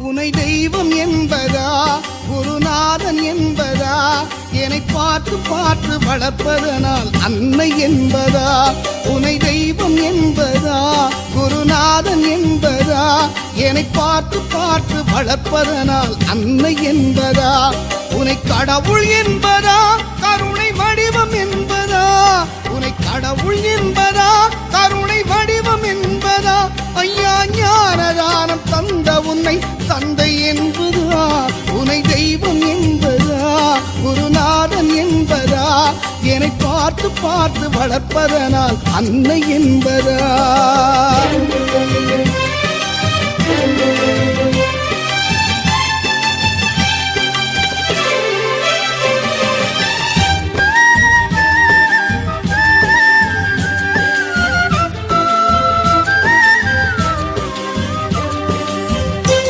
உனை தெய்வம் என்பதா குருநாதன் என்பதா என்னை பார்த்து பார்த்து வளர்ப்பதனால் அன்னை என்பதா உனை தெய்வம் என்பதா குருநாதன் என்பதா என்னை பார்த்து பார்த்து வளர்ப்பதனால் அன்னை என்பதா உனை கடவுள் என்பதா கருணை வடிவம் என்பதா உனை கடவுள் என்பதா கருணை வடிவம் என்பதா ஐயா ஞானதானம் தந்த உன்னை தந்தை என்பதா உனை தெய்வம் என்பதா குருநாதன் என்பதா என்னை பார்த்து பார்த்து வளர்ப்பதனால் அன்னை என்பதா